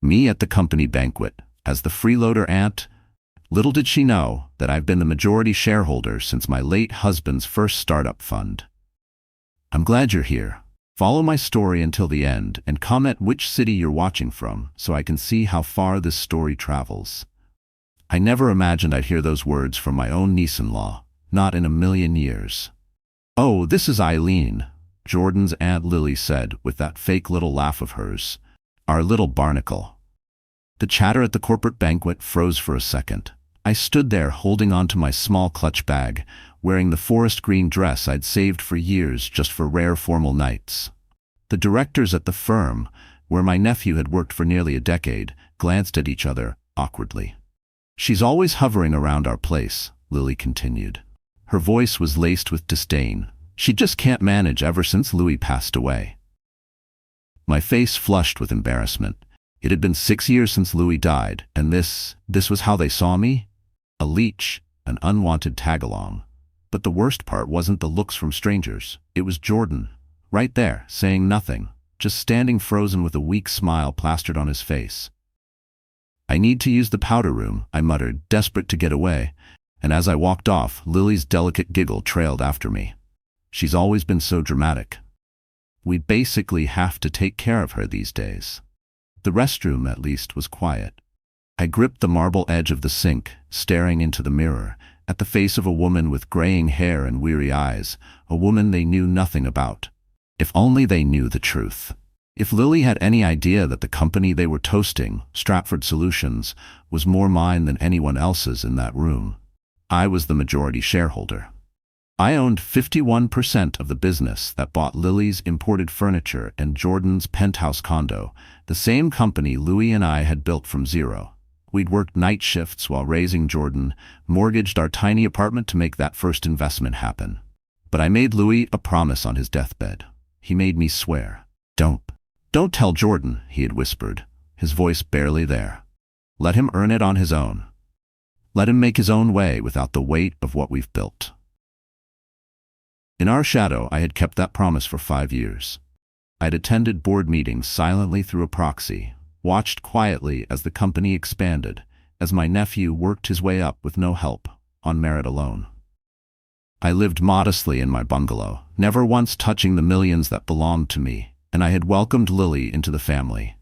Me at the company banquet, as the freeloader aunt. Little did she know that I've been the majority shareholder since my late husband's first startup fund. I'm glad you're here. Follow my story until the end and comment which city you're watching from so I can see how far this story travels. I never imagined I'd hear those words from my own niece-in-law, not in a million years. "Oh, this is Eileen," Jordan's Aunt Lily said with that fake little laugh of hers. "Our little barnacle." The chatter at the corporate banquet froze for a second. I stood there holding onto my small clutch bag, wearing the forest green dress I'd saved for years just for rare formal nights. The directors at the firm, where my nephew had worked for nearly a decade, glanced at each other awkwardly. "She's always hovering around our place," Lily continued. Her voice was laced with disdain. "She just can't manage ever since Louis passed away." My face flushed with embarrassment. It had been 6 years since Louis died, and this was how they saw me? A leech, an unwanted tag-along. But the worst part wasn't the looks from strangers. It was Jordan, right there, saying nothing, just standing frozen with a weak smile plastered on his face. "I need to use the powder room," I muttered, desperate to get away, and as I walked off, Lily's delicate giggle trailed after me. She's always been so dramatic. We basically have to take care of her these days. The restroom, at least, was quiet. I gripped the marble edge of the sink, staring into the mirror, at the face of a woman with graying hair and weary eyes, a woman they knew nothing about. If only they knew the truth. If Lily had any idea that the company they were toasting, Stratford Solutions, was more mine than anyone else's in that room. I was the majority shareholder. I owned 51% of the business that bought Lily's imported furniture and Jordan's penthouse condo, the same company Louis and I had built from zero. We'd worked night shifts while raising Jordan, mortgaged our tiny apartment to make that first investment happen. But I made Louis a promise on his deathbed. He made me swear. Don't tell Jordan," he had whispered, his voice barely there. "Let him earn it on his own. Let him make his own way without the weight of what we've built." In our shadow, I had kept that promise for 5 years. I'd attended board meetings silently through a proxy, watched quietly as the company expanded, as my nephew worked his way up with no help, on merit alone. I lived modestly in my bungalow, never once touching the millions that belonged to me, and I had welcomed Lily into the family.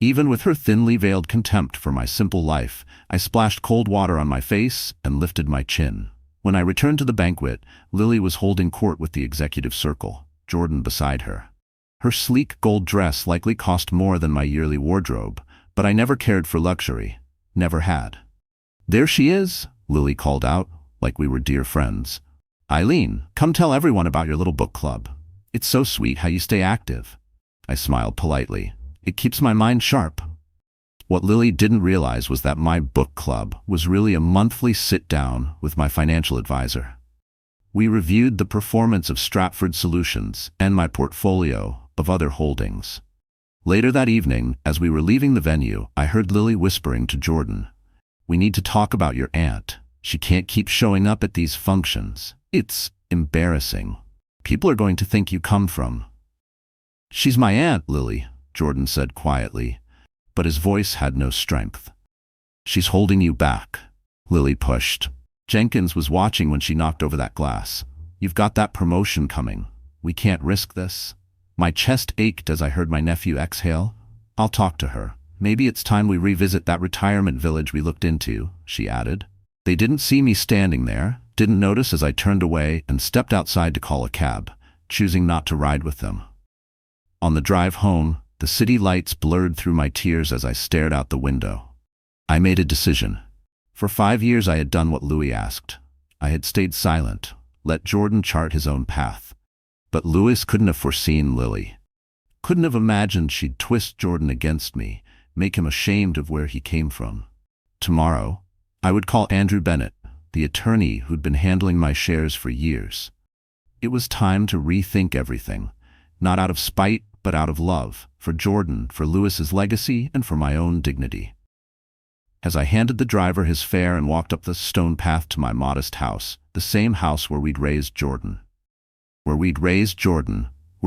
Even with her thinly veiled contempt for my simple life, I splashed cold water on my face and lifted my chin. When I returned to the banquet, Lily was holding court with the executive circle, Jordan beside her. Her sleek gold dress likely cost more than my yearly wardrobe, but I never cared for luxury. Never had. "There she is," Lily called out, like we were dear friends. "Eileen, come tell everyone about your little book club. It's so sweet how you stay active." I smiled politely. "It keeps my mind sharp." What Lily didn't realize was that my book club was really a monthly sit-down with my financial advisor. We reviewed the performance of Stratford Solutions and my portfolio of other holdings. Later that evening, as we were leaving the venue, I heard Lily whispering to Jordan, "We need to talk about your aunt. She can't keep showing up at these functions. It's embarrassing. People are going to think you come from—" "She's my aunt, Lily," Jordan said quietly, but his voice had no strength. "She's holding you back," Lily pushed. "Jenkins was watching when she knocked over that glass. You've got that promotion coming. We can't risk this." My chest ached as I heard my nephew exhale. "I'll talk to her. Maybe it's time we revisit that retirement village we looked into," she added. They didn't see me standing there, didn't notice as I turned away and stepped outside to call a cab, choosing not to ride with them. On the drive home, the city lights blurred through my tears as I stared out the window. I made a decision. For 5 years I had done what Louis asked. I had stayed silent, let Jordan chart his own path. But Louis couldn't have foreseen Lily. Couldn't have imagined she'd twist Jordan against me, make him ashamed of where he came from. Tomorrow, I would call Andrew Bennett, the attorney who'd been handling my shares for years. It was time to rethink everything, not out of spite, but out of love, for Jordan, for Louis's legacy, and for my own dignity. As I handed the driver his fare and walked up the stone path to my modest house, the same house where we'd raised Jordan. Where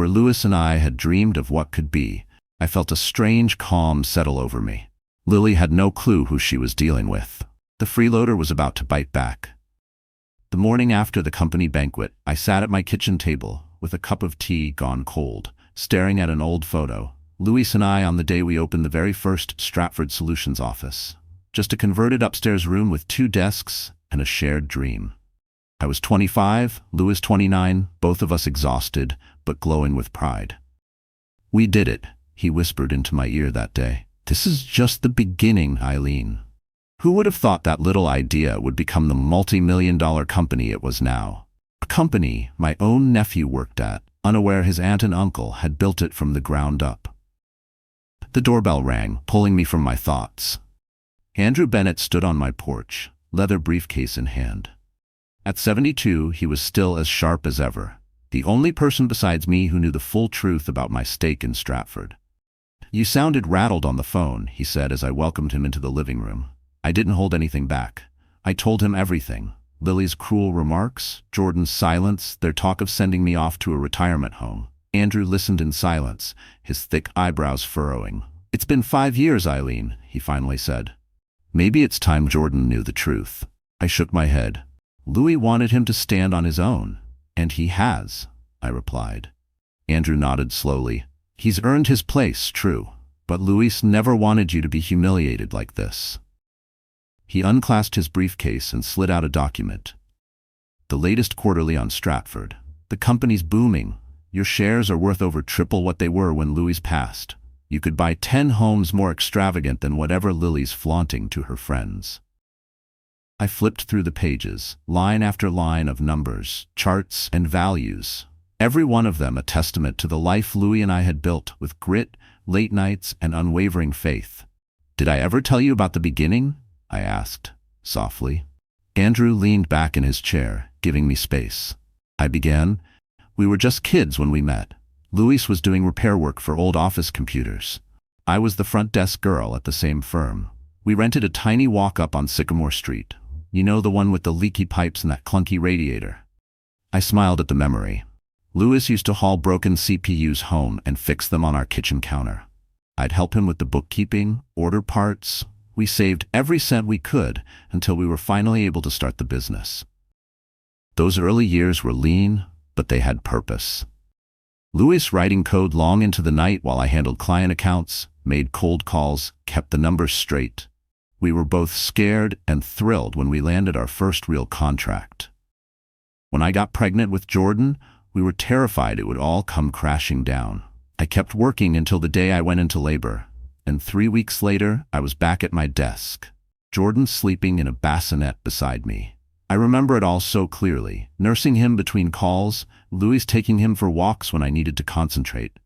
Louis and I had dreamed of what could be, I felt a strange calm settle over me. Lily had no clue who she was dealing with. The freeloader was about to bite back. The morning after the company banquet, I sat at my kitchen table with a cup of tea gone cold, staring at an old photo. Louis and I on the day we opened the very first Stratford Solutions office. Just a converted upstairs room with 2 desks and a shared dream. I was 25, Louis 29, both of us exhausted, but glowing with pride. "We did it," he whispered into my ear that day. "This is just the beginning, Eileen." Who would have thought that little idea would become the multi-million-dollar company it was now? A company my own nephew worked at, unaware his aunt and uncle had built it from the ground up. The doorbell rang, pulling me from my thoughts. Andrew Bennett stood on my porch, leather briefcase in hand. At 72, he was still as sharp as ever, the only person besides me who knew the full truth about my stake in Stratford. "You sounded rattled on the phone," he said as I welcomed him into the living room. I didn't hold anything back. I told him everything. Lily's cruel remarks, Jordan's silence, their talk of sending me off to a retirement home. Andrew listened in silence, his thick eyebrows furrowing. "It's been 5 years, Eileen," he finally said. "Maybe it's time Jordan knew the truth." I shook my head. "Louis wanted him to stand on his own, and he has," I replied. Andrew nodded slowly. "He's earned his place, true, but Louis never wanted you to be humiliated like this." He unclasped his briefcase and slid out a document. "The latest quarterly on Stratford. The company's booming. Your shares are worth over triple what they were when Louis passed. You could buy 10 homes more extravagant than whatever Lily's flaunting to her friends." I flipped through the pages, line after line of numbers, charts, and values. Every one of them a testament to the life Louis and I had built with grit, late nights, and unwavering faith. "Did I ever tell you about the beginning?" I asked, softly. Andrew leaned back in his chair, giving me space. I began. "We were just kids when we met. Louis was doing repair work for old office computers. I was the front desk girl at the same firm. We rented a tiny walk-up on Sycamore Street. You know, the one with the leaky pipes and that clunky radiator." I smiled at the memory. Louis used to haul broken CPUs home and fix them on our kitchen counter. I'd help him with the bookkeeping, order parts. We saved every cent we could until we were finally able to start the business. Those early years were lean, but they had purpose. Louis writing code long into the night while I handled client accounts, made cold calls, kept the numbers straight. We were both scared and thrilled when we landed our first real contract. When I got pregnant with Jordan, we were terrified it would all come crashing down. I kept working until the day I went into labor, and 3 weeks later, I was back at my desk, Jordan sleeping in a bassinet beside me. I remember it all so clearly, nursing him between calls, Louis taking him for walks when I needed to concentrate.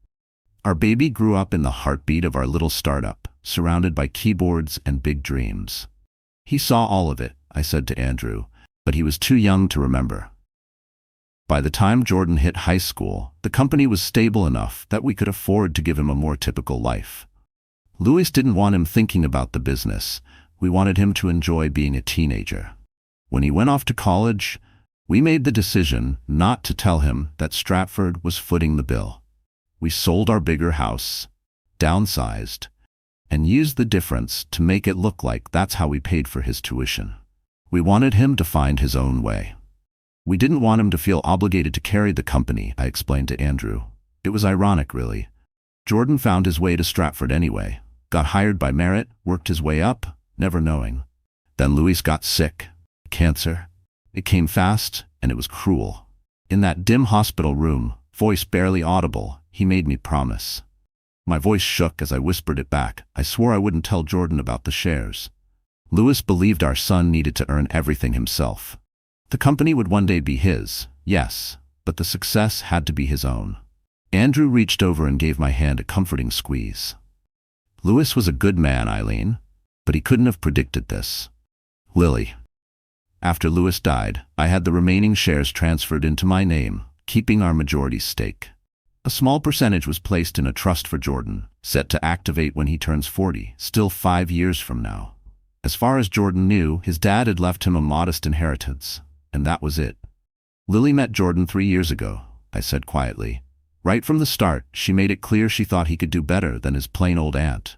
Our baby grew up in the heartbeat of our little startup, surrounded by keyboards and big dreams. "He saw all of it," I said to Andrew, "but he was too young to remember." By the time Jordan hit high school, the company was stable enough that we could afford to give him a more typical life. Louis didn't want him thinking about the business. We wanted him to enjoy being a teenager. When he went off to college, we made the decision not to tell him that Stratford was footing the bill. We sold our bigger house, downsized, and used the difference to make it look like that's how we paid for his tuition. We wanted him to find his own way. We didn't want him to feel obligated to carry the company, I explained to Andrew. It was ironic, really. Jordan found his way to Stratford anyway. Got hired by merit, worked his way up, never knowing. Then Louis got sick. Cancer. It came fast, and it was cruel. In that dim hospital room, voice barely audible, he made me promise. My voice shook as I whispered it back. I swore I wouldn't tell Jordan about the shares. Louis believed our son needed to earn everything himself. The company would one day be his, yes, but the success had to be his own. Andrew reached over and gave my hand a comforting squeeze. Louis was a good man, Eileen, but he couldn't have predicted this. Lily. After Louis died, I had the remaining shares transferred into my name, keeping our majority stake. A small percentage was placed in a trust for Jordan, set to activate when he turns 40, still 5 years from now. As far as Jordan knew, his dad had left him a modest inheritance, and that was it. Lily met Jordan 3 years ago, I said quietly. Right from the start, she made it clear she thought he could do better than his plain old aunt.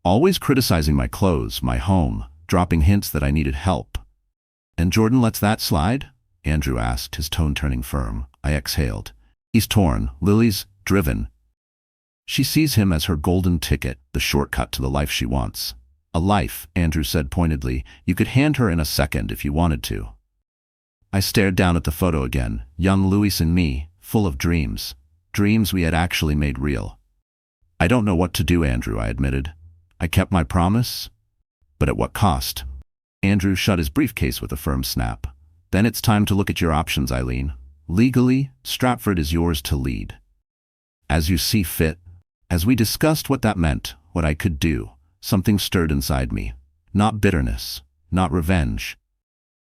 always criticizing my clothes, my home, dropping hints that I needed help. And Jordan lets that slide? Andrew asked, his tone turning firm. I exhaled. He's torn. Lily's driven. She sees him as her golden ticket, the shortcut to the life she wants. A life, Andrew said pointedly, you could hand her in a second if you wanted to. I stared down at the photo again, young Louis and me, full of dreams. Dreams we had actually made real. I don't know what to do, Andrew, I admitted. I kept my promise, but at what cost? Andrew shut his briefcase with a firm snap. Then it's time to look at your options, Eileen. Legally, Stratford is yours to lead. As you see fit. As we discussed what that meant, what I could do, something stirred inside me. Not bitterness, not revenge,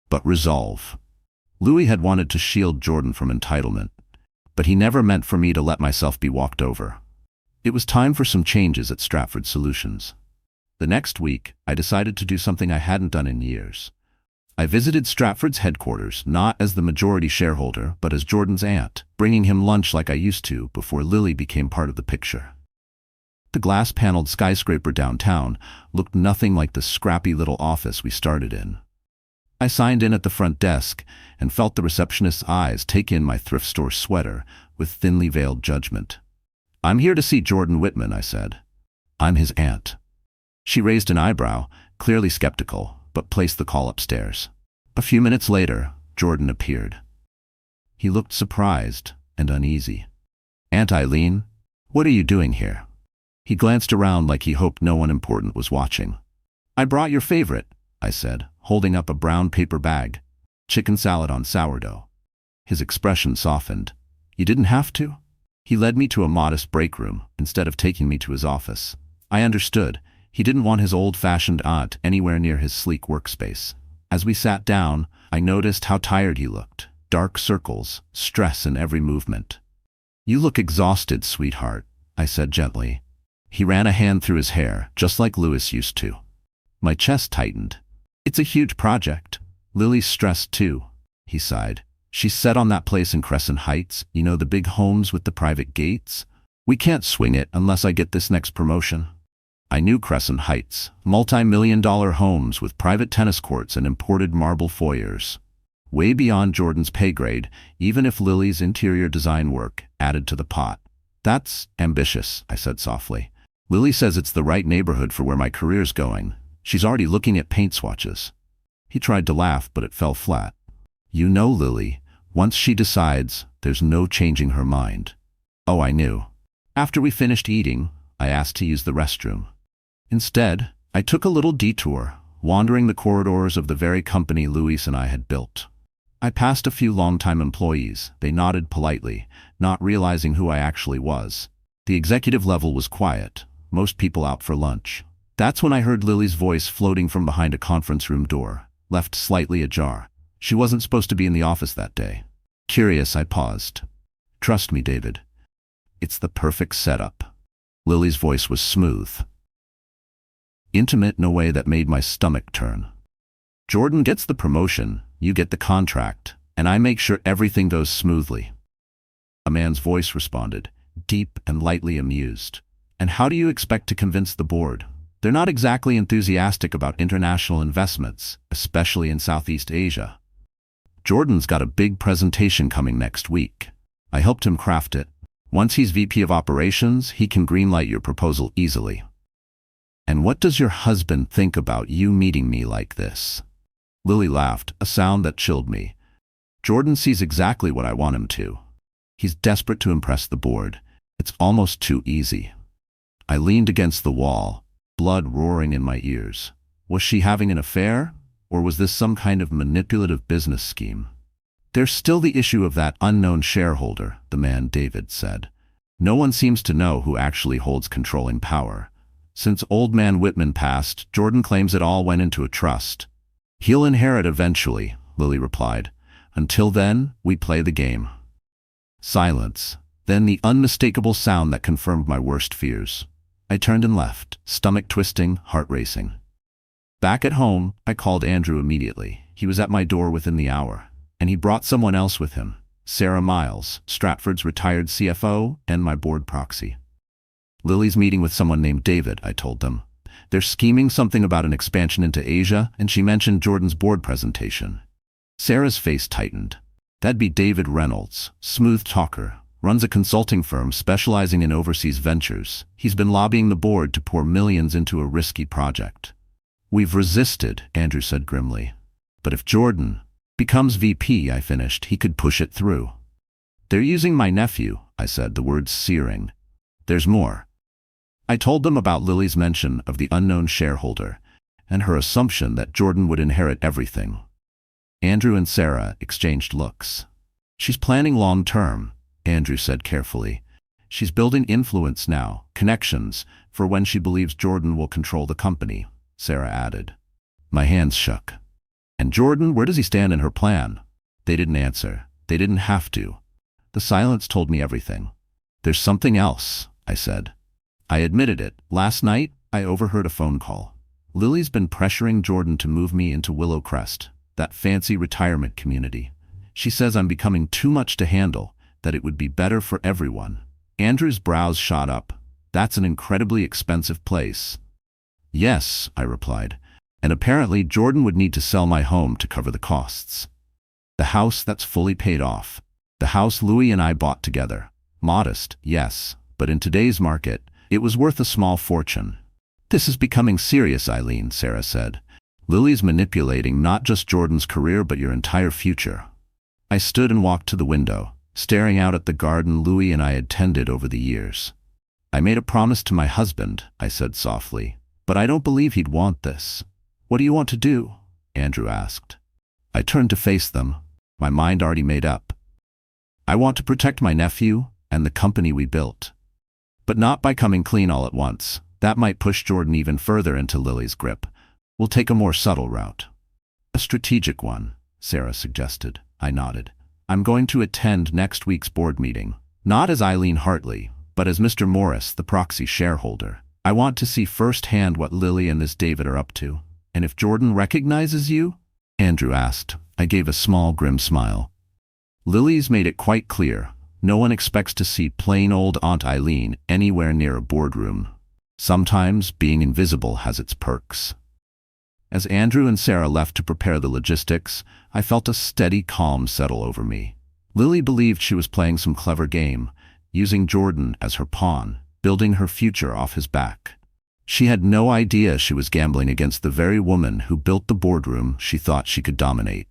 but resolve. Louis had wanted to shield Jordan from entitlement, but he never meant for me to let myself be walked over. It was time for some changes at Stratford Solutions. The next week, I decided to do something I hadn't done in years. I visited Stratford's headquarters, not as the majority shareholder, but as Jordan's aunt, bringing him lunch like I used to before Lily became part of the picture. The glass-paneled skyscraper downtown looked nothing like the scrappy little office we started in. I signed in at the front desk and felt the receptionist's eyes take in my thrift store sweater with thinly veiled judgment. I'm here to see Jordan Whitman, I said. I'm his aunt. She raised an eyebrow, clearly skeptical, but placed the call upstairs. A few minutes later, Jordan appeared. He looked surprised and uneasy. Aunt Eileen, what are you doing here? He glanced around like he hoped no one important was watching. I brought your favorite, I said, holding up a brown paper bag. Chicken salad on sourdough. His expression softened. You didn't have to? He led me to a modest break room, instead of taking me to his office. I understood. He didn't want his old-fashioned aunt anywhere near his sleek workspace. As we sat down, I noticed how tired he looked. Dark circles, stress in every movement. You look exhausted, sweetheart, I said gently. He ran a hand through his hair, just like Louis used to. My chest tightened. It's a huge project. Lily's stressed too, he sighed. She's set on that place in Crescent Heights, you know, the big homes with the private gates. We can't swing it unless I get this next promotion. I knew Crescent Heights, multi-million-dollar homes with private tennis courts and imported marble foyers. Way beyond Jordan's pay grade, even if Lily's interior design work added to the pot. That's ambitious, I said softly. Lily says it's the right neighborhood for where my career's going. She's already looking at paint swatches. He tried to laugh, but it fell flat. You know Lily, once she decides, there's no changing her mind. Oh, I knew. After we finished eating, I asked to use the restroom. Instead, I took a little detour, wandering the corridors of the very company Louis and I had built. I passed a few longtime employees. They nodded politely, not realizing who I actually was. The executive level was quiet, most people out for lunch. That's when I heard Lily's voice floating from behind a conference room door, left slightly ajar. She wasn't supposed to be in the office that day. Curious, I paused. Trust me, David. It's the perfect setup. Lily's voice was smooth. Intimate in a way that made my stomach turn. Jordan gets the promotion, you get the contract, and I make sure everything goes smoothly. A man's voice responded, deep and lightly amused. And how do you expect to convince the board? They're not exactly enthusiastic about international investments, especially in Southeast Asia. Jordan's got a big presentation coming next week. I helped him craft it. Once he's VP of Operations, he can greenlight your proposal easily. And what does your husband think about you meeting me like this? Lily laughed, a sound that chilled me. Jordan sees exactly what I want him to. He's desperate to impress the board. It's almost too easy. I leaned against the wall, blood roaring in my ears. Was she having an affair? Or was this some kind of manipulative business scheme? There's still the issue of that unknown shareholder, the man David said. No one seems to know who actually holds controlling power. Since old man Whitman passed, Jordan claims it all went into a trust. He'll inherit eventually, Lily replied. Until then, we play the game. Silence. Then the unmistakable sound that confirmed my worst fears. I turned and left, stomach twisting, heart racing. Back at home, I called Andrew immediately. He was at my door within the hour, and he brought someone else with him, Sarah Miles, Stratford's retired CFO and my board proxy. Lily's meeting with someone named David, I told them. They're scheming something about an expansion into Asia, and she mentioned Jordan's board presentation. Sarah's face tightened. That'd be David Reynolds, smooth talker, runs a consulting firm specializing in overseas ventures. He's been lobbying the board to pour millions into a risky project. We've resisted, Andrew said grimly. But if Jordan becomes VP, I finished, he could push it through. They're using my nephew, I said, the words searing. There's more. I told them about Lily's mention of the unknown shareholder and her assumption that Jordan would inherit everything. Andrew and Sarah exchanged looks. She's planning long-term, Andrew said carefully. She's building influence now, connections, for when she believes Jordan will control the company, Sarah added. My hands shook. And Jordan, where does he stand in her plan? They didn't answer. They didn't have to. The silence told me everything. There's something else, I said. I admitted it. Last night, I overheard a phone call. Lily's been pressuring Jordan to move me into Willow Crest, that fancy retirement community. She says I'm becoming too much to handle, that it would be better for everyone. Andrew's brows shot up. That's an incredibly expensive place. Yes, I replied. And apparently Jordan would need to sell my home to cover the costs. The house that's fully paid off. The house Louis and I bought together. Modest, yes, but in today's market, it was worth a small fortune. This is becoming serious, Eileen, Sarah said. Lily's manipulating not just Jordan's career but your entire future. I stood and walked to the window, staring out at the garden Louis and I had tended over the years. I made a promise to my husband, I said softly, but I don't believe he'd want this. What do you want to do? Andrew asked. I turned to face them, my mind already made up. I want to protect my nephew and the company we built. But not by coming clean all at once. That might push Jordan even further into Lily's grip. We'll take a more subtle route. A strategic one, Sarah suggested. I nodded. I'm going to attend next week's board meeting, not as Eileen Hartley, but as Mr. Morris, the proxy shareholder. I want to see firsthand what Lily and this David are up to. And if Jordan recognizes you? Andrew asked. I gave a small, grim smile. Lily's made it quite clear. No one expects to see plain old Aunt Eileen anywhere near a boardroom. Sometimes being invisible has its perks. As Andrew and Sarah left to prepare the logistics, I felt a steady calm settle over me. Lily believed she was playing some clever game, using Jordan as her pawn, building her future off his back. She had no idea she was gambling against the very woman who built the boardroom she thought she could dominate.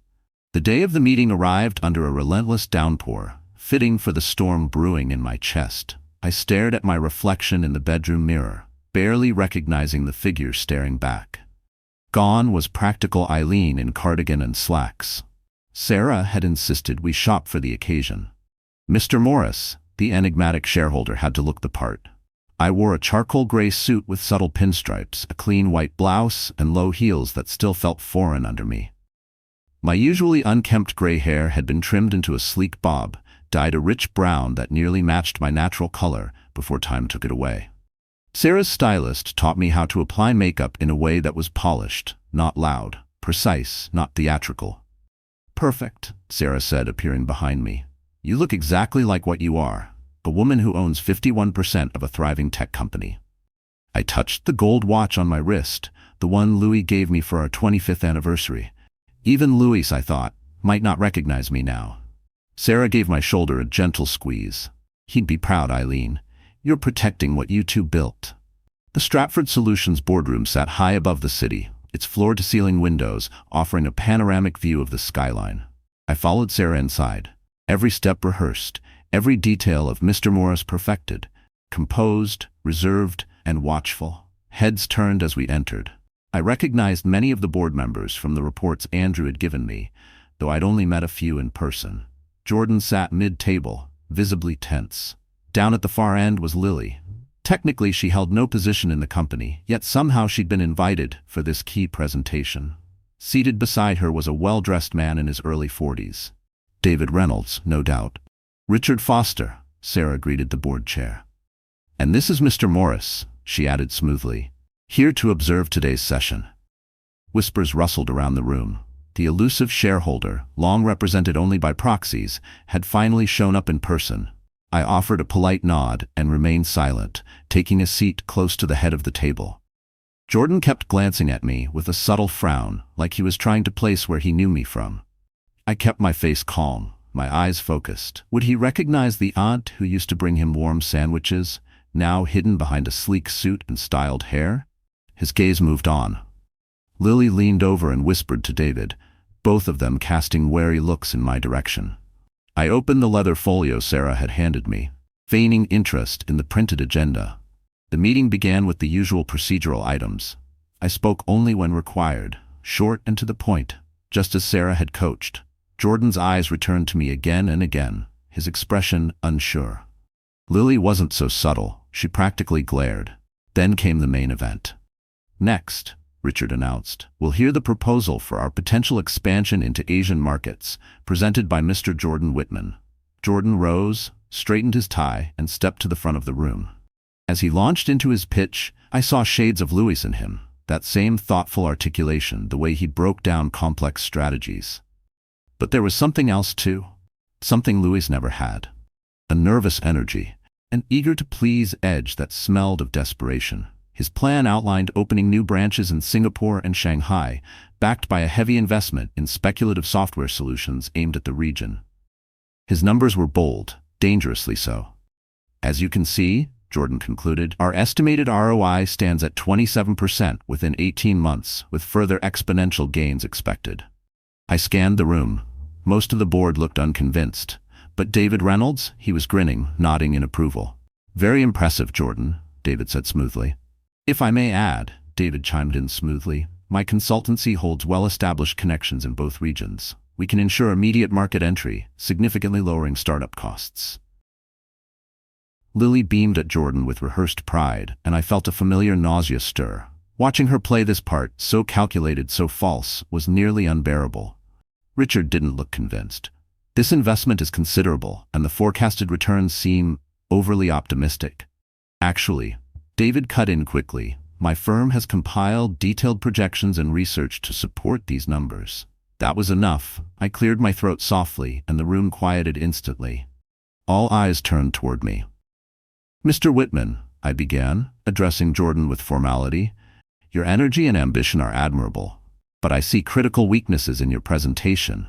The day of the meeting arrived under a relentless downpour, fitting for the storm brewing in my chest. I stared at my reflection in the bedroom mirror, barely recognizing the figure staring back. Gone was practical Eileen in cardigan and slacks. Sarah had insisted we shop for the occasion. Mr. Morris, the enigmatic shareholder, had to look the part. I wore a charcoal gray suit with subtle pinstripes, a clean white blouse, and low heels that still felt foreign under me. My usually unkempt gray hair had been trimmed into a sleek bob, dyed a rich brown that nearly matched my natural color before time took it away. Sarah's stylist taught me how to apply makeup in a way that was polished, not loud, precise, not theatrical. Perfect, Sarah said, appearing behind me. You look exactly like what you are, a woman who owns 51% of a thriving tech company. I touched the gold watch on my wrist, the one Louis gave me for our 25th anniversary. Even Louis, I thought, might not recognize me now. Sarah gave my shoulder a gentle squeeze. He'd be proud, Eileen. You're protecting what you two built. The Stratford Solutions boardroom sat high above the city, its floor-to-ceiling windows offering a panoramic view of the skyline. I followed Sarah inside, every step rehearsed, every detail of Mr. Morris perfected, composed, reserved, and watchful. Heads turned as we entered. I recognized many of the board members from the reports Andrew had given me, though I'd only met a few in person. Jordan sat mid-table, visibly tense. Down at the far end was Lily. Technically, she held no position in the company, yet somehow she'd been invited for this key presentation. Seated beside her was a well-dressed man in his early 40s. David Reynolds, no doubt. Richard Foster, Sarah greeted the board chair. And this is Mr. Morris, she added smoothly, here to observe today's session. Whispers rustled around the room. The elusive shareholder, long represented only by proxies, had finally shown up in person. I offered a polite nod and remained silent, taking a seat close to the head of the table. Jordan kept glancing at me with a subtle frown, like he was trying to place where he knew me from. I kept my face calm, my eyes focused. Would he recognize the aunt who used to bring him warm sandwiches, now hidden behind a sleek suit and styled hair? His gaze moved on. Lily leaned over and whispered to David, both of them casting wary looks in my direction. I opened the leather folio Sarah had handed me, feigning interest in the printed agenda. The meeting began with the usual procedural items. I spoke only when required, short and to the point, just as Sarah had coached. Jordan's eyes returned to me again and again, his expression unsure. Lily wasn't so subtle, she practically glared. Then came the main event. Next, Richard announced, we'll hear the proposal for our potential expansion into Asian markets, presented by Mr. Jordan Whitman. Jordan rose, straightened his tie, and stepped to the front of the room. As he launched into his pitch, I saw shades of Louis in him, that same thoughtful articulation, the way he broke down complex strategies. But there was something else too, something Louis never had. A nervous energy, an eager-to-please edge that smelled of desperation. His plan outlined opening new branches in Singapore and Shanghai, backed by a heavy investment in speculative software solutions aimed at the region. His numbers were bold, dangerously so. As you can see, Jordan concluded, our estimated ROI stands at 27% within 18 months, with further exponential gains expected. I scanned the room. Most of the board looked unconvinced. But David Reynolds, he was grinning, nodding in approval. Very impressive, Jordan, David said smoothly. If I may add, David chimed in smoothly, my consultancy holds well-established connections in both regions. We can ensure immediate market entry, significantly lowering startup costs. Lily beamed at Jordan with rehearsed pride, and I felt a familiar nausea stir. Watching her play this part, so calculated, so false, was nearly unbearable. Richard didn't look convinced. This investment is considerable, and the forecasted returns seem overly optimistic. Actually, David cut in quickly, my firm has compiled detailed projections and research to support these numbers. That was enough. I cleared my throat softly, and the room quieted instantly. All eyes turned toward me. Mr. Whitman, I began, addressing Jordan with formality, your energy and ambition are admirable, but I see critical weaknesses in your presentation.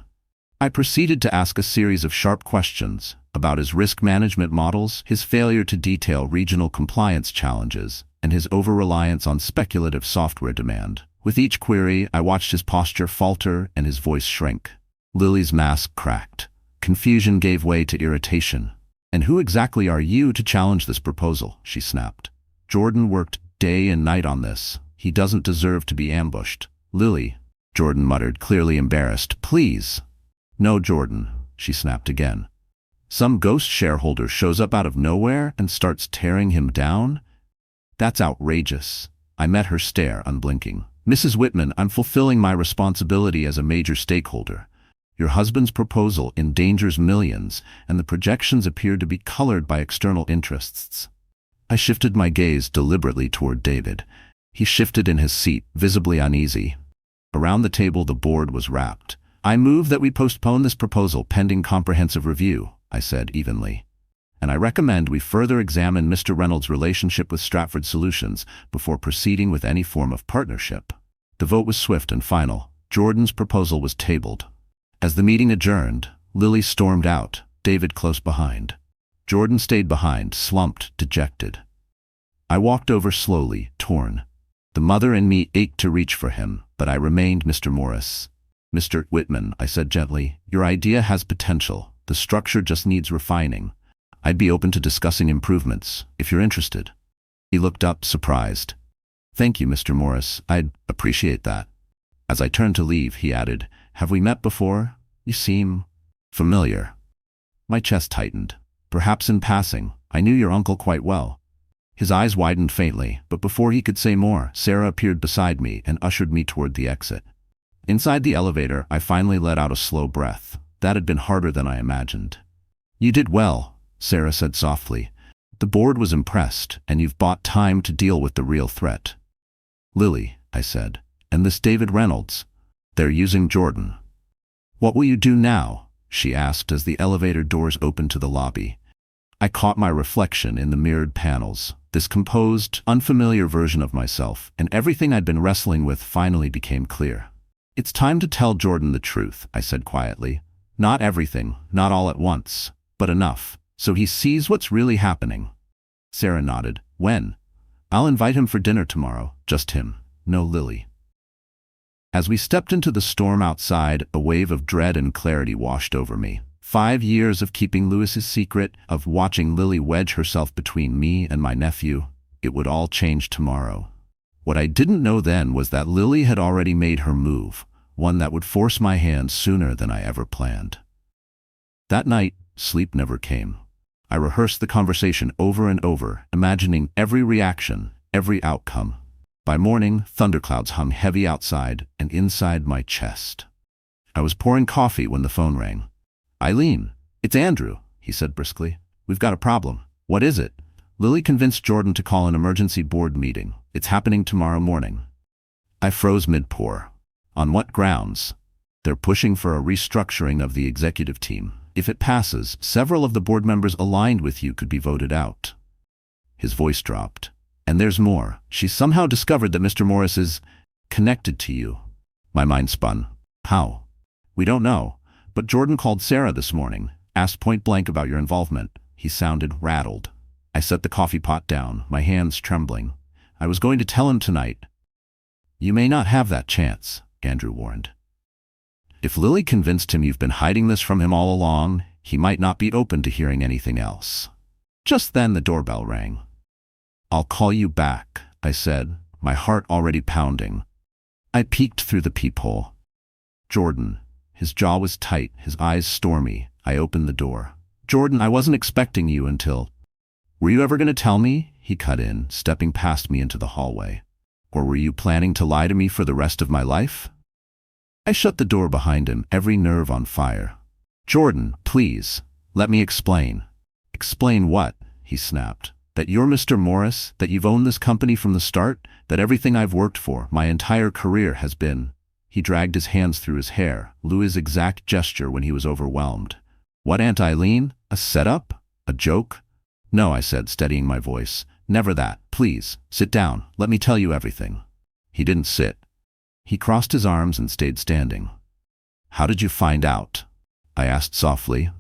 I proceeded to ask a series of sharp questions about his risk management models, his failure to detail regional compliance challenges, and his over-reliance on speculative software demand. With each query, I watched his posture falter and his voice shrink. Lily's mask cracked. Confusion gave way to irritation. And who exactly are you to challenge this proposal? She snapped. Jordan worked day and night on this. He doesn't deserve to be ambushed. Lily, Jordan muttered, clearly embarrassed. Please. No, Jordan, she snapped again. Some ghost shareholder shows up out of nowhere and starts tearing him down? That's outrageous. I met her stare, unblinking. Mrs. Whitman, I'm fulfilling my responsibility as a major stakeholder. Your husband's proposal endangers millions, and the projections appear to be colored by external interests. I shifted my gaze deliberately toward David. He shifted in his seat, visibly uneasy. Around the table, the board was wrapped. I move that we postpone this proposal pending comprehensive review, I said evenly. And I recommend we further examine Mr. Reynolds' relationship with Stratford Solutions before proceeding with any form of partnership. The vote was swift and final. Jordan's proposal was tabled. As the meeting adjourned, Lily stormed out, David close behind. Jordan stayed behind, slumped, dejected. I walked over slowly, torn. The mother in me ached to reach for him, but I remained Mr. Morris. Mr. Whitman, I said gently, your idea has potential. The structure just needs refining. I'd be open to discussing improvements, if you're interested. He looked up, surprised. Thank you, Mr. Morris. I'd appreciate that. As I turned to leave, he added, have we met before? You seem familiar. My chest tightened. Perhaps in passing. I knew your uncle quite well. His eyes widened faintly, but before he could say more, Sarah appeared beside me and ushered me toward the exit. Inside the elevator, I finally let out a slow breath. That had been harder than I imagined. You did well, Sarah said softly. The board was impressed, and you've bought time to deal with the real threat. Lily, I said, and this David Reynolds. They're using Jordan. What will you do now? She asked as the elevator doors opened to the lobby. I caught my reflection in the mirrored panels, this composed, unfamiliar version of myself, and everything I'd been wrestling with finally became clear. "It's time to tell Jordan the truth," I said quietly. "Not everything, not all at once, but enough, so he sees what's really happening." Sarah nodded. "When?" "I'll invite him for dinner tomorrow, just him, no Lily." As we stepped into the storm outside, a wave of dread and clarity washed over me. 5 years of keeping Louis's secret, of watching Lily wedge herself between me and my nephew, it would all change tomorrow. What I didn't know then was that Lily had already made her move, one that would force my hand sooner than I ever planned. That night, sleep never came. I rehearsed the conversation over and over, imagining every reaction, every outcome. By morning, thunderclouds hung heavy outside and inside my chest. I was pouring coffee when the phone rang. "Eileen, it's Andrew," he said briskly. "We've got a problem." "What is it?" "Lily convinced Jordan to call an emergency board meeting. It's happening tomorrow morning." I froze mid-pour. "On what grounds?" "They're pushing for a restructuring of the executive team. If it passes, several of the board members aligned with you could be voted out." His voice dropped. "And there's more. She's somehow discovered that Mr. Morris is connected to you." My mind spun. "How?" "We don't know. But Jordan called Sarah this morning, asked point blank about your involvement." He sounded rattled. I set the coffee pot down, my hands trembling. "I was going to tell him tonight." "You may not have that chance," Andrew warned. "If Lily convinced him you've been hiding this from him all along, he might not be open to hearing anything else." Just then the doorbell rang. "I'll call you back," I said, my heart already pounding. I peeked through the peephole. Jordan. His jaw was tight, his eyes stormy. I opened the door. "Jordan, I wasn't expecting you until—" "Were you ever going to tell me?" he cut in, stepping past me into the hallway. "Or were you planning to lie to me for the rest of my life?" I shut the door behind him, every nerve on fire. "Jordan, please, let me explain." "Explain what?" he snapped. "That you're Mr. Morris, that you've owned this company from the start, that everything I've worked for, my entire career has been—" He dragged his hands through his hair, Louis' exact gesture when he was overwhelmed. "What, Aunt Eileen? A setup? A joke?" "No," I said, steadying my voice. "Never that. Please, sit down. Let me tell you everything." He didn't sit. He crossed his arms and stayed standing. "How did you find out?" I asked softly.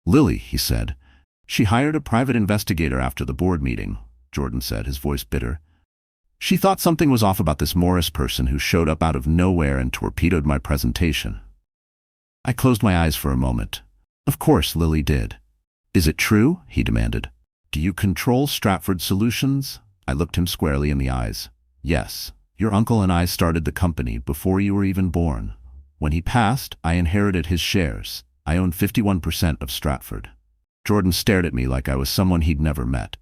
"Lily," he said. "She hired a private investigator after the board meeting," Jordan said, his voice bitter. "She thought something was off about this Morris person who showed up out of nowhere and torpedoed my presentation." I closed my eyes for a moment. "Of course Lily did." "Is it true?" he demanded. "Do you control Stratford Solutions?" I looked him squarely in the eyes. "Yes. Your uncle and I started the company before you were even born. When he passed, I inherited his shares. I own 51% of Stratford." Jordan stared at me like I was someone he'd never met.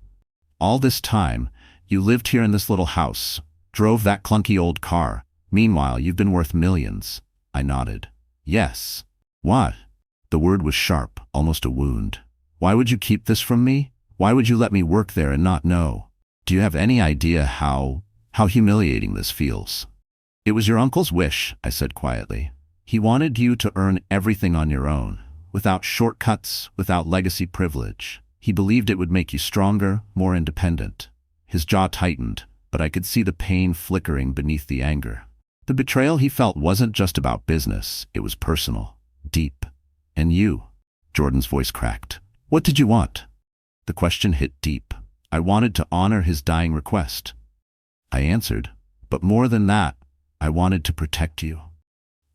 "All this time, you lived here in this little house, drove that clunky old car. Meanwhile, you've been worth millions." I nodded. "Yes." "What?" The word was sharp, almost a wound. "Why would you keep this from me? Why would you let me work there and not know? Do you have any idea how humiliating this feels?" "It was your uncle's wish," I said quietly. "He wanted you to earn everything on your own, without shortcuts, without legacy privilege. He believed it would make you stronger, more independent." His jaw tightened, but I could see the pain flickering beneath the anger. The betrayal he felt wasn't just about business, it was personal, deep. "And you?" Jordan's voice cracked. "What did you want?" The question hit deep. I wanted to honor his dying request. I answered, "But more than that, I wanted to protect you."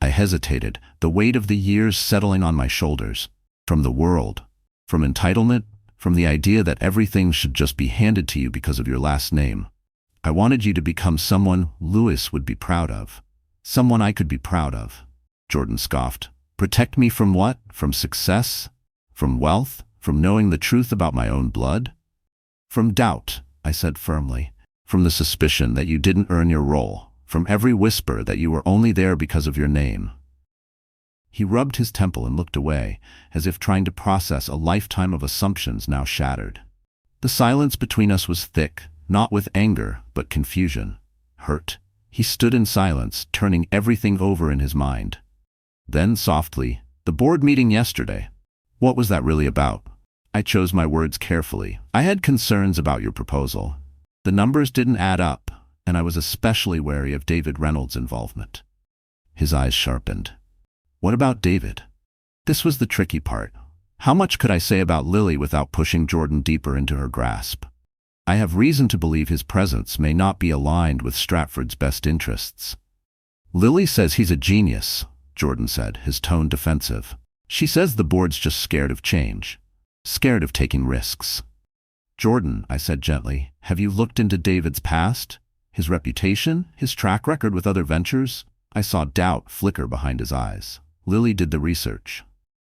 I hesitated, the weight of the years settling on my shoulders. From the world, from entitlement, from the idea that everything should just be handed to you because of your last name. I wanted you to become someone Louis would be proud of. Someone I could be proud of. Jordan scoffed. "Protect me from what? From success? From wealth? From knowing the truth about my own blood?" "From doubt," I said firmly. "From the suspicion that you didn't earn your role. From every whisper that you were only there because of your name." He rubbed his temple and looked away, as if trying to process a lifetime of assumptions now shattered. The silence between us was thick, not with anger, but confusion, hurt. He stood in silence, turning everything over in his mind. Then softly, "The board meeting yesterday. What was that really about?" I chose my words carefully. I had concerns about your proposal. The numbers didn't add up, and I was especially wary of David Reynolds' involvement. His eyes sharpened. What about David? This was the tricky part. How much could I say about Lily without pushing Jordan deeper into her grasp? I have reason to believe his presence may not be aligned with Stratford's best interests. Lily says he's a genius, Jordan said, his tone defensive. She says the board's just scared of change, scared of taking risks. Jordan, I said gently, have you looked into David's past? His reputation? His track record with other ventures? I saw doubt flicker behind his eyes. Lily did the research.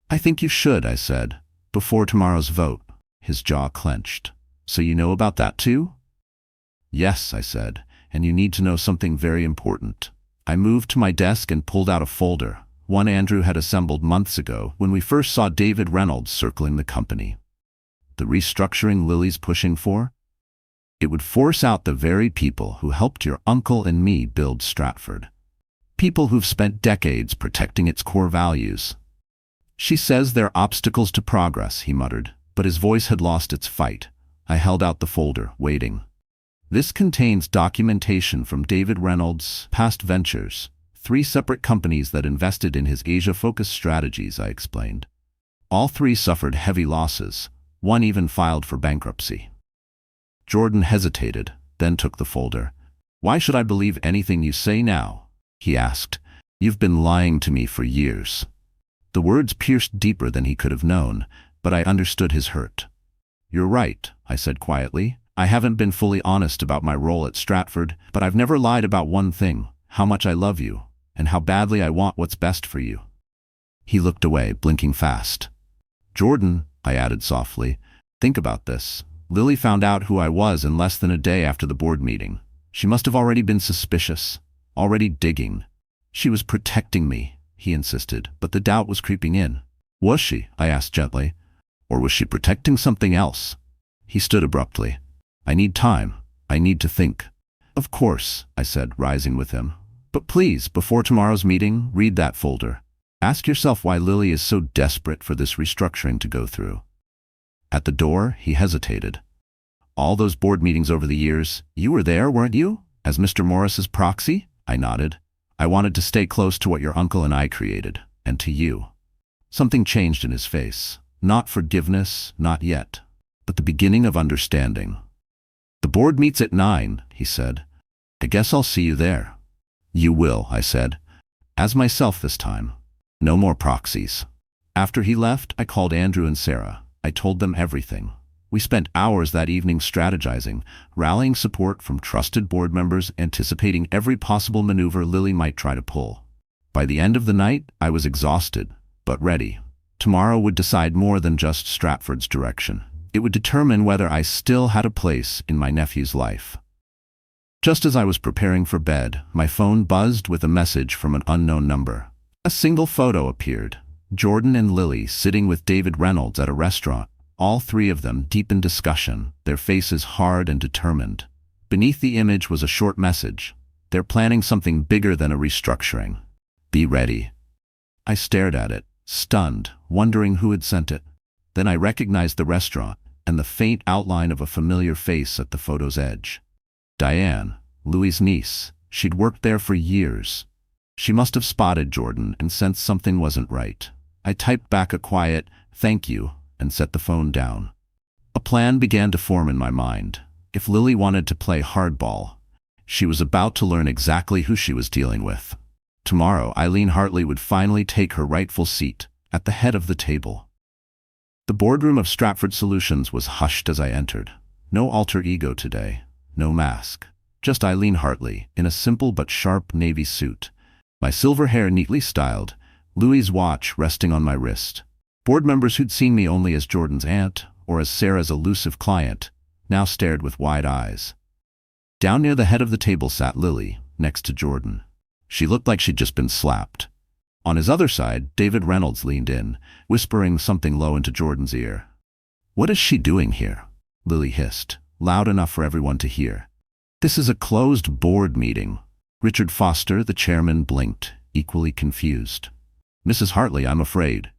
I think you should, I said, before tomorrow's vote. His jaw clenched. So you know about that too? Yes, I said, and you need to know something very important. I moved to my desk and pulled out a folder, one Andrew had assembled months ago when we first saw David Reynolds circling the company. The restructuring Lily's pushing for? It would force out the very people who helped your uncle and me build Stratford. People who've spent decades protecting its core values. She says they're obstacles to progress, he muttered, but his voice had lost its fight. I held out the folder, waiting. This contains documentation from David Reynolds' past ventures, 3 separate companies that invested in his Asia-focused strategies, I explained. All 3 suffered heavy losses, one even filed for bankruptcy. Jordan hesitated, then took the folder. Why should I believe anything you say now? He asked. You've been lying to me for years. The words pierced deeper than he could have known, but I understood his hurt. You're right, I said quietly. I haven't been fully honest about my role at Stratford, but I've never lied about one thing, how much I love you, and how badly I want what's best for you. He looked away, blinking fast. Jordan, I added softly, think about this. Lily found out who I was in less than a day after the board meeting. She must have already been suspicious, already digging. She was protecting me, he insisted, but the doubt was creeping in. Was she? I asked gently. Or was she protecting something else? He stood abruptly. I need time. I need to think. Of course, I said, rising with him. But please, before tomorrow's meeting, read that folder. Ask yourself why Lily is so desperate for this restructuring to go through. At the door, he hesitated. All those board meetings over the years, you were there, weren't you? As Mr. Morris's proxy? I nodded. I wanted to stay close to what your uncle and I created, and to you. Something changed in his face. Not forgiveness, not yet, but the beginning of understanding. The board meets at 9, he said. I guess I'll see you there. You will, I said. As myself this time. No more proxies. After he left, I called Andrew and Sarah. I told them everything. We spent hours that evening strategizing, rallying support from trusted board members, anticipating every possible maneuver Lily might try to pull. By the end of the night, I was exhausted, but ready. Tomorrow would decide more than just Stratford's direction. It would determine whether I still had a place in my nephew's life. Just as I was preparing for bed, my phone buzzed with a message from an unknown number. A single photo appeared. Jordan and Lily sitting with David Reynolds at a restaurant, all 3 of them deep in discussion, their faces hard and determined. Beneath the image was a short message. They're planning something bigger than a restructuring. Be ready. I stared at it, stunned, wondering who had sent it. Then I recognized the restaurant and the faint outline of a familiar face at the photo's edge. Diane, Louis's niece. She'd worked there for years. She must have spotted Jordan and sensed something wasn't right. I typed back a quiet, "Thank you," and set the phone down. A plan began to form in my mind. If Lily wanted to play hardball, she was about to learn exactly who she was dealing with. Tomorrow, Eileen Hartley would finally take her rightful seat at the head of the table. The boardroom of Stratford Solutions was hushed as I entered. No alter ego today, no mask. Just Eileen Hartley, in a simple but sharp navy suit. My silver hair neatly styled, Louis's watch resting on my wrist. Board members who'd seen me only as Jordan's aunt, or as Sarah's elusive client, now stared with wide eyes. Down near the head of the table sat Lily, next to Jordan. She looked like she'd just been slapped. On his other side, David Reynolds leaned in, whispering something low into Jordan's ear. "What is she doing here?" Lily hissed, loud enough for everyone to hear. "This is a closed board meeting." Richard Foster, the chairman, blinked, equally confused. "Mrs. Hartley, I'm afraid."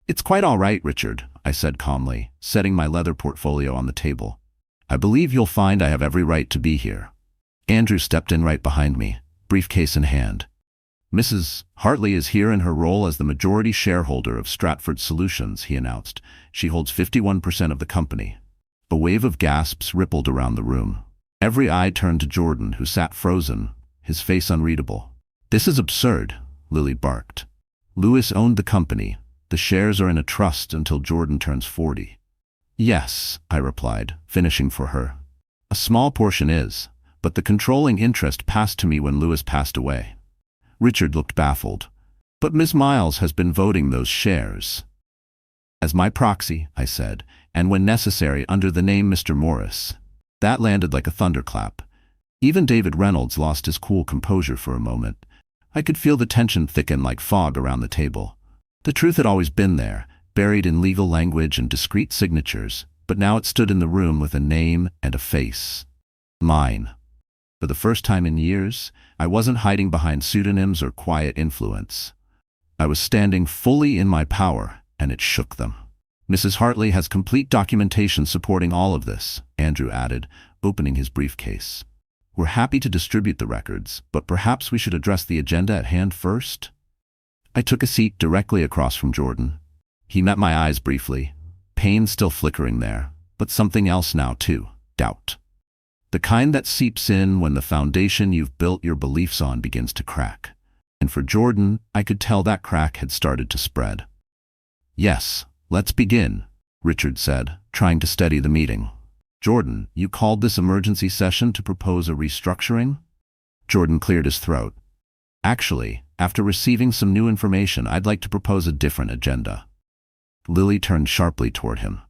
"It's quite all right, Richard," I said calmly, setting my leather portfolio on the table. I believe you'll find I have every right to be here. Andrew stepped in right behind me, briefcase in hand. Mrs. Hartley is here in her role as the majority shareholder of Stratford Solutions, he announced. She holds 51% of the company. A wave of gasps rippled around the room. Every eye turned to Jordan, who sat frozen, his face unreadable. This is absurd, Lily barked. Lewis owned the company. The shares are in a trust until Jordan turns 40. Yes, I replied, finishing for her. A small portion is, but the controlling interest passed to me when Lewis passed away. Richard looked baffled. But Miss Miles has been voting those shares. As my proxy, I said, and when necessary under the name Mr. Morris. That landed like a thunderclap. Even David Reynolds lost his cool composure for a moment. I could feel the tension thicken like fog around the table. The truth had always been there, buried in legal language and discreet signatures, but now it stood in the room with a name and a face. Mine. For the first time in years, I wasn't hiding behind pseudonyms or quiet influence. I was standing fully in my power, and it shook them. Mrs. Hartley has complete documentation supporting all of this, Andrew added, opening his briefcase. We're happy to distribute the records, but perhaps we should address the agenda at hand first? I took a seat directly across from Jordan. He met my eyes briefly, pain still flickering there, but something else now too, doubt. The kind that seeps in when the foundation you've built your beliefs on begins to crack. And for Jordan, I could tell that crack had started to spread. Yes, let's begin, Richard said, trying to steady the meeting. Jordan, you called this emergency session to propose a restructuring? Jordan cleared his throat. Actually, after receiving some new information, I'd like to propose a different agenda. Lily turned sharply toward him.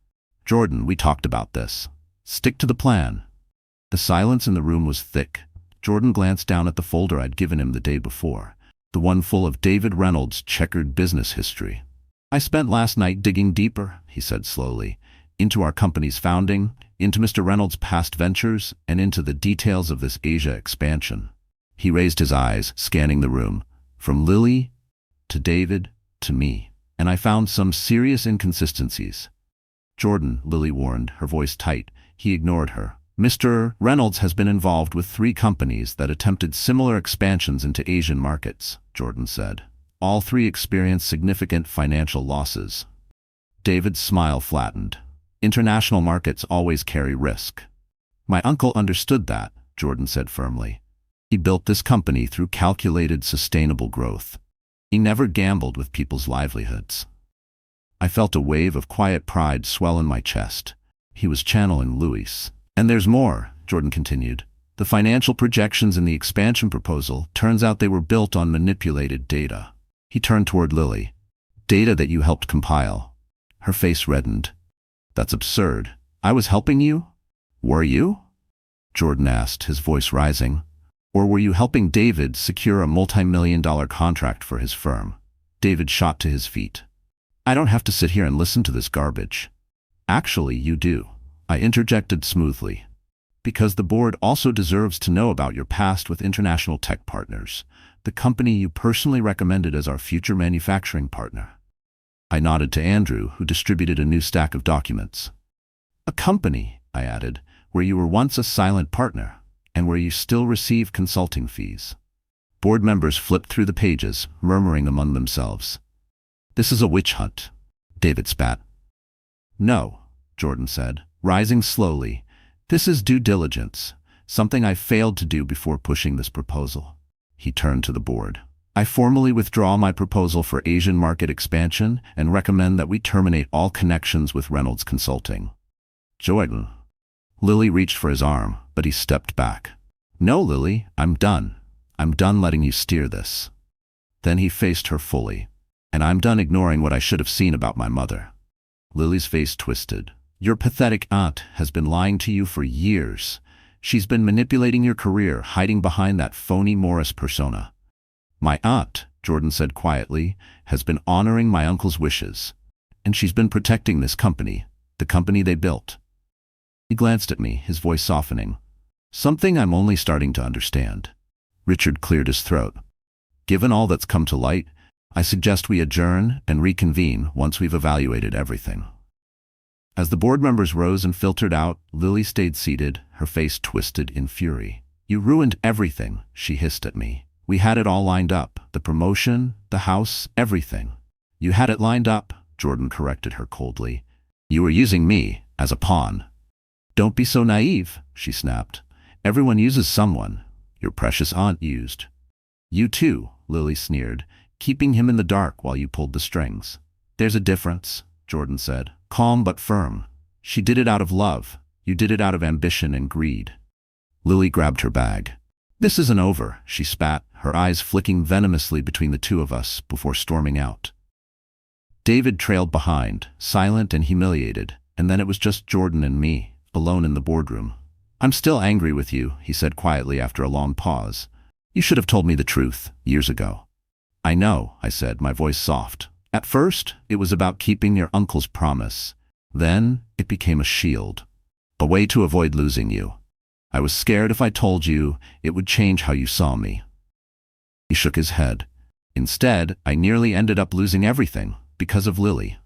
Jordan, we talked about this. Stick to the plan. The silence in the room was thick. Jordan glanced down at the folder I'd given him the day before, the one full of David Reynolds' checkered business history. I spent last night digging deeper, he said slowly, into our company's founding, into Mr. Reynolds' past ventures, and into the details of this Asia expansion. He raised his eyes, scanning the room, from Lily to David to me, and I found some serious inconsistencies. Jordan, Lily warned, her voice tight. He ignored her. Mr. Reynolds has been involved with 3 companies that attempted similar expansions into Asian markets, Jordan said. All 3 experienced significant financial losses. David's smile flattened. International markets always carry risk. My uncle understood that, Jordan said firmly. He built this company through calculated, sustainable growth. He never gambled with people's livelihoods. I felt a wave of quiet pride swell in my chest. He was channeling Louis. And there's more, Jordan continued. The financial projections in the expansion proposal, turns out they were built on manipulated data. He turned toward Lily. Data that you helped compile. Her face reddened. That's absurd. I was helping you? Were you? Jordan asked, his voice rising. Or were you helping David secure a multi-million-dollar contract for his firm? David shot to his feet. I don't have to sit here and listen to this garbage. Actually, you do. I interjected smoothly. Because the board also deserves to know about your past with international tech partners, the company you personally recommended as our future manufacturing partner. I nodded to Andrew, who distributed a new stack of documents. A company, I added, where you were once a silent partner, and where you still receive consulting fees. Board members flipped through the pages, murmuring among themselves. This is a witch hunt, David spat. No, Jordan said, rising slowly. This is due diligence, something I failed to do before pushing this proposal. He turned to the board. I formally withdraw my proposal for Asian market expansion and recommend that we terminate all connections with Reynolds Consulting. Jordan. Lily reached for his arm, but he stepped back. No, Lily, I'm done. I'm done letting you steer this. Then he faced her fully. And I'm done ignoring what I should have seen about my mother. Lily's face twisted. Your pathetic aunt has been lying to you for years. She's been manipulating your career, hiding behind that phony Morris persona. My aunt, Jordan said quietly, has been honoring my uncle's wishes. And she's been protecting this company, the company they built. He glanced at me, his voice softening. Something I'm only starting to understand. Richard cleared his throat. Given all that's come to light, I suggest we adjourn and reconvene once we've evaluated everything. As the board members rose and filtered out, Lily stayed seated, her face twisted in fury. "You ruined everything," she hissed at me. "We had it all lined up. The promotion, the house, everything." "You had it lined up," Jordan corrected her coldly. "You were using me as a pawn." "Don't be so naive," she snapped. "Everyone uses someone. Your precious aunt used." "You too," Lily sneered, "keeping him in the dark while you pulled the strings." "There's a difference," Jordan said, calm but firm. "She did it out of love. You did it out of ambition and greed." Lily grabbed her bag. "This isn't over," she spat, her eyes flicking venomously between the two of us before storming out. David trailed behind, silent and humiliated, and then it was just Jordan and me, alone in the boardroom. "I'm still angry with you," he said quietly after a long pause. "You should have told me the truth, years ago." "I know," I said, my voice soft. "At first, it was about keeping your uncle's promise. Then, it became a shield. A way to avoid losing you. I was scared if I told you, it would change how you saw me." He shook his head. "Instead, I nearly ended up losing everything, because of Lily."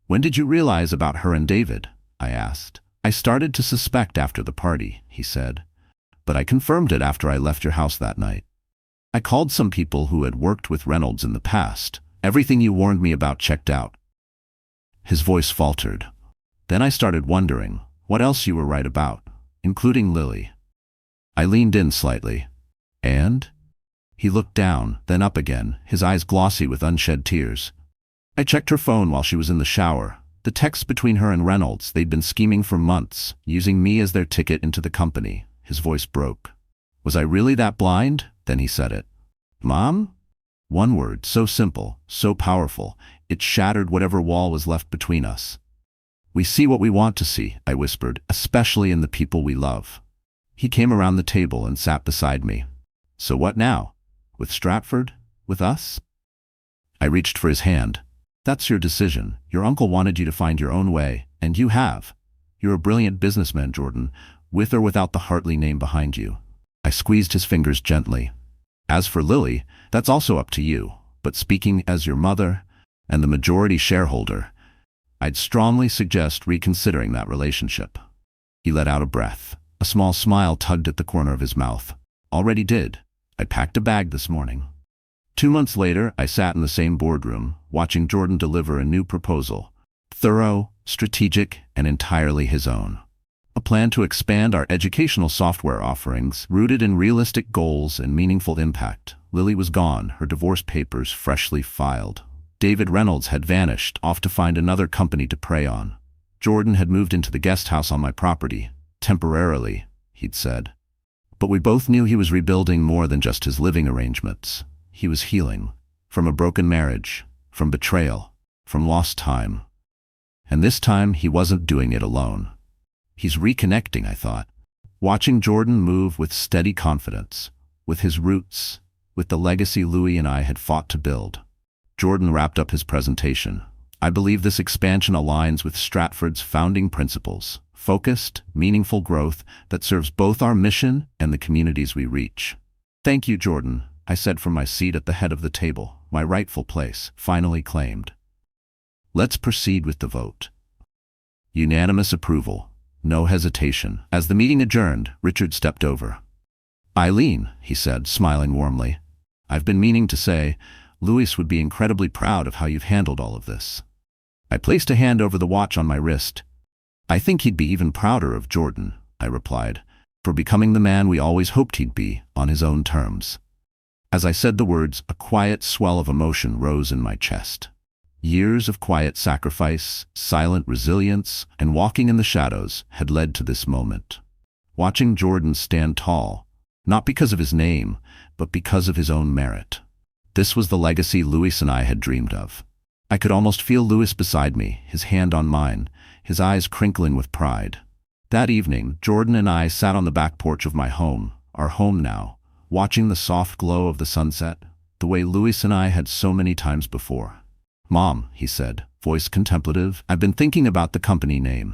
"When did you realize about her and David?" I asked. "I started to suspect after the party," he said. "But I confirmed it after I left your house that night. I called some people who had worked with Reynolds in the past. Everything you warned me about checked out." His voice faltered. "Then I started wondering what else you were right about, including Lily." I leaned in slightly. "And?" He looked down, then up again, his eyes glossy with unshed tears. "I checked her phone while she was in the shower. The texts between her and Reynolds, they'd been scheming for months, using me as their ticket into the company." His voice broke. "Was I really that blind?" Then he said it. "Mom?" One word, so simple, so powerful, it shattered whatever wall was left between us. "We see what we want to see," I whispered, "especially in the people we love." He came around the table and sat beside me. "So what now? With Stratford? With us?" I reached for his hand. "That's your decision. Your uncle wanted you to find your own way, and you have. You're a brilliant businessman, Jordan, with or without the Hartley name behind you." I squeezed his fingers gently. "As for Lily, that's also up to you. But speaking as your mother and the majority shareholder, I'd strongly suggest reconsidering that relationship." He let out a breath. A small smile tugged at the corner of his mouth. "Already did. I packed a bag this morning." 2 months later, I sat in the same boardroom, watching Jordan deliver a new proposal. Thorough, strategic, and entirely his own. A plan to expand our educational software offerings, rooted in realistic goals and meaningful impact. Lily was gone, her divorce papers freshly filed. David Reynolds had vanished, off to find another company to prey on. Jordan had moved into the guest house on my property. Temporarily, he'd said. But we both knew he was rebuilding more than just his living arrangements. He was healing. From a broken marriage, from betrayal, from lost time. And this time, he wasn't doing it alone. He's reconnecting, I thought. Watching Jordan move with steady confidence, with his roots, with the legacy Louis and I had fought to build. Jordan wrapped up his presentation. "I believe this expansion aligns with Stratford's founding principles, focused, meaningful growth that serves both our mission and the communities we reach." "Thank you, Jordan," I said from my seat at the head of the table, my rightful place, finally claimed. "Let's proceed with the vote." Unanimous approval. No hesitation. As the meeting adjourned, Richard stepped over. "Eileen," he said, smiling warmly, "I've been meaning to say, Louis would be incredibly proud of how you've handled all of this." I placed a hand over the watch on my wrist. "I think he'd be even prouder of Jordan," I replied, "for becoming the man we always hoped he'd be, on his own terms." As I said the words, a quiet swell of emotion rose in my chest. Years of quiet sacrifice, silent resilience, and walking in the shadows had led to this moment. Watching Jordan stand tall, not because of his name, but because of his own merit. This was the legacy Louis and I had dreamed of. I could almost feel Louis beside me, his hand on mine, his eyes crinkling with pride. That evening, Jordan and I sat on the back porch of my home, our home now, watching the soft glow of the sunset, the way Louis and I had so many times before. "Mom," he said, voice contemplative, "I've been thinking about the company name."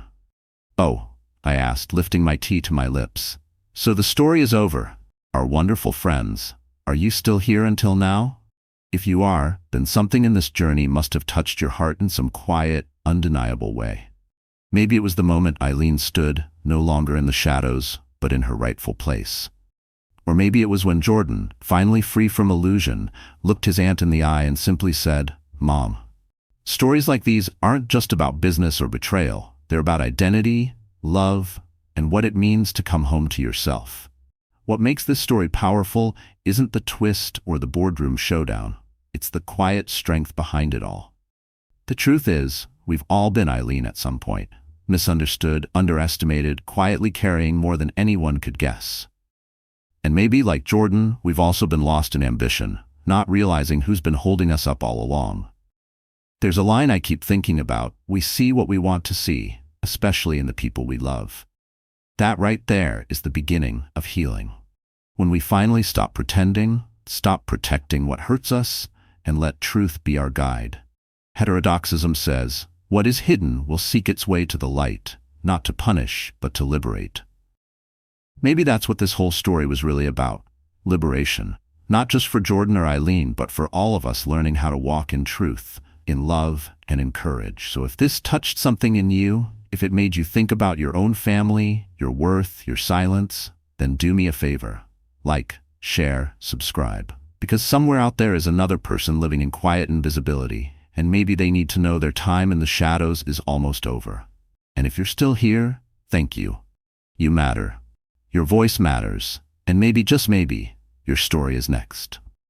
"Oh," I asked, lifting my tea to my lips. "So the story is over. Our wonderful friends. Are you still here until now? If you are, then something in this journey must have touched your heart in some quiet, undeniable way." Maybe it was the moment Eileen stood, no longer in the shadows, but in her rightful place. Or maybe it was when Jordan, finally free from illusion, looked his aunt in the eye and simply said, "Mom." Stories like these aren't just about business or betrayal. They're about identity, love, and what it means to come home to yourself. What makes this story powerful isn't the twist or the boardroom showdown. It's the quiet strength behind it all. The truth is, we've all been Eileen at some point. Misunderstood, underestimated, quietly carrying more than anyone could guess. And maybe, like Jordan, we've also been lost in ambition, not realizing who's been holding us up all along. There's a line I keep thinking about: we see what we want to see, especially in the people we love. That right there is the beginning of healing. When we finally stop pretending, stop protecting what hurts us, and let truth be our guide. Heterodoxism says, what is hidden will seek its way to the light, not to punish, but to liberate. Maybe that's what this whole story was really about. Liberation. Not just for Jordan or Eileen, but for all of us learning how to walk in truth, in love, and in courage. So if this touched something in you, if it made you think about your own family, your worth, your silence, then do me a favor. Like, share, subscribe. Because somewhere out there is another person living in quiet invisibility, and maybe they need to know their time in the shadows is almost over. And if you're still here, thank you. You matter. Your voice matters, and maybe, just maybe, your story is next.